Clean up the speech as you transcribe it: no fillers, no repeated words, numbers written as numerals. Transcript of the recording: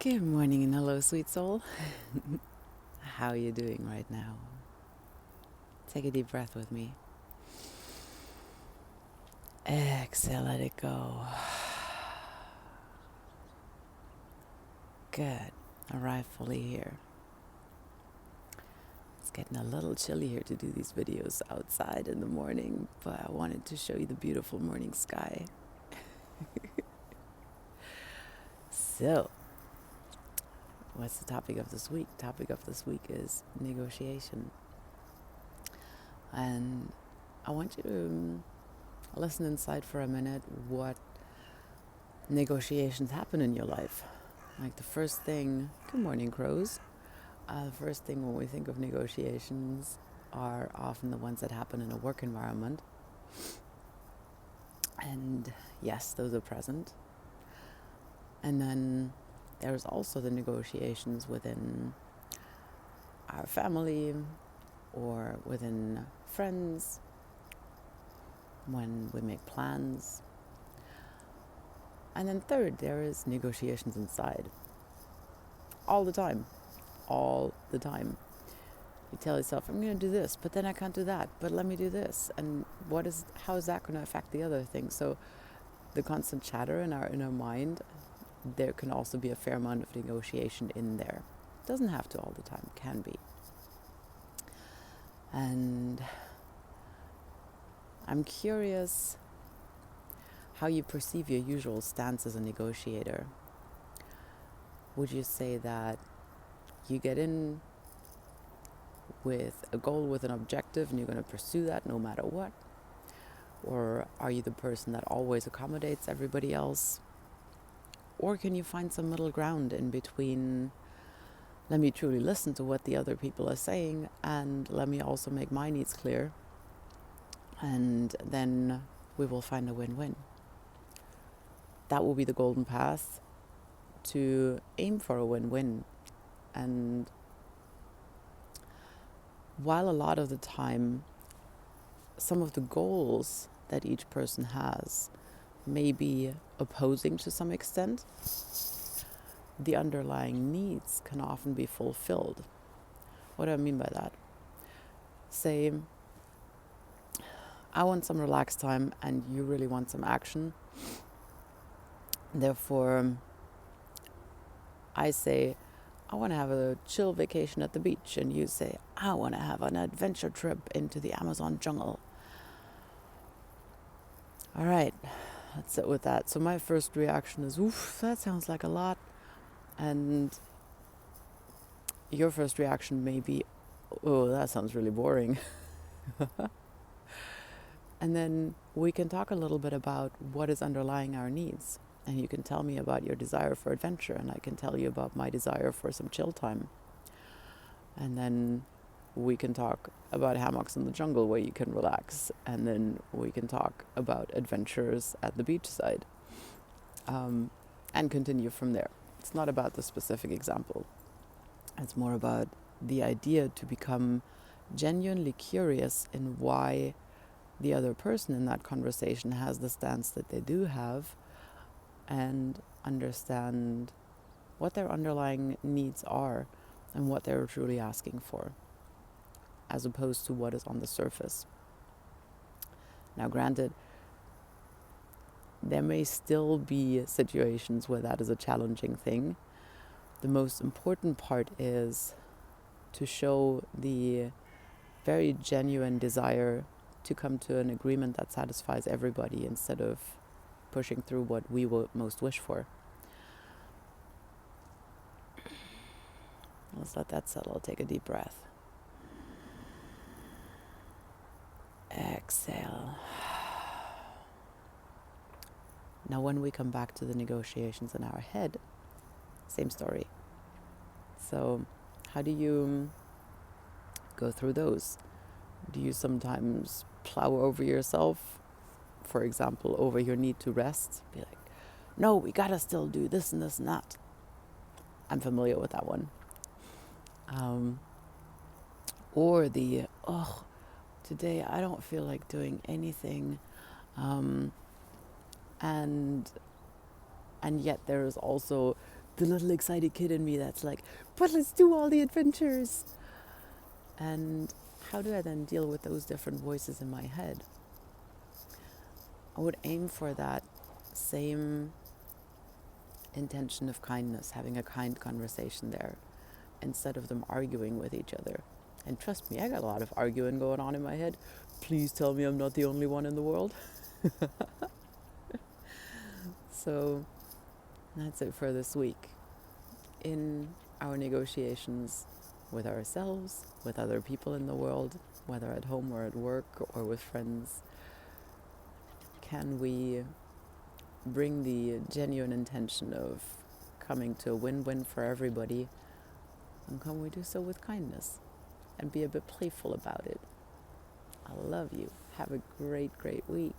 Good morning and hello, sweet soul. How are you doing right now? Take a deep breath with me. Exhale, let it go. Good. Arrive fully here. It's getting a little chilly here to do these videos outside in the morning, but I wanted to show you the beautiful morning sky. So, what's the topic of this week? Topic of this week is negotiation. And I want you to listen inside for a minute what negotiations happen in your life. Like the first thing, good morning, crows. The first thing when we think of negotiations are often the ones that happen in a work environment. And yes, those are present. And then there's also the negotiations within our family or within friends, when we make plans. And then third, there is negotiations inside. All the time. You tell yourself, I'm going to do this, but then I can't do that, but let me do this. And how is that going to affect the other thing? So the constant chatter in our inner mind, there can also be a fair amount of negotiation in there. Doesn't have to all the time, can be. And I'm curious how you perceive your usual stance as a negotiator. Would you say that you get in with a goal, with an objective, and you're going to pursue that no matter what? Or are you the person that always accommodates everybody else? Or can you find some middle ground in between, let me truly listen to what the other people are saying, and let me also make my needs clear, and then we will find a win-win. That will be the golden path to aim for a win-win. And while a lot of the time some of the goals that each person has may be opposing to some extent, the underlying needs can often be fulfilled. What do I mean by that? Say, I want some relaxed time and you really want some action. Therefore, I say, I want to have a chill vacation at the beach, and you say, I want to have an adventure trip into the Amazon jungle. All right, let's sit with that. So my first reaction is, oof, that sounds like a lot. And your first reaction may be, oh, that sounds really boring. And then we can talk a little bit about what is underlying our needs. And you can tell me about your desire for adventure, and I can tell you about my desire for some chill time. And then we can talk about hammocks in the jungle where you can relax. And then we can talk about adventures at the beachside, and continue from there. It's not about the specific example. It's more about the idea to become genuinely curious in why the other person in that conversation has the stance that they do have, and understand what their underlying needs are and what they're truly asking for, as opposed to what is on the surface. Now, granted, there may still be situations where that is a challenging thing. The most important part is to show the very genuine desire to come to an agreement that satisfies everybody, instead of pushing through what we will most wish for. Let's let that settle. Take a deep breath. Exhale. Now, when we come back to the negotiations in our head, same story. So, how do you go through those? Do you sometimes plow over yourself? For example, over your need to rest? Be like, no, we gotta still do this and this and that. I'm familiar with that one. Or the, today I don't feel like doing anything. And yet there is also the little excited kid in me that's like, but let's do all the adventures. And how do I then deal with those different voices in my head? I would aim for that same intention of kindness, having a kind conversation there, instead of them arguing with each other. And trust me, I got a lot of arguing going on in my head. Please tell me I'm not the only one in the world. So that's it for this week. In our negotiations with ourselves, with other people in the world, whether at home or at work or with friends, can we bring the genuine intention of coming to a win-win for everybody, and can we do so with kindness and be a bit playful about it? I love you. Have a great, great week.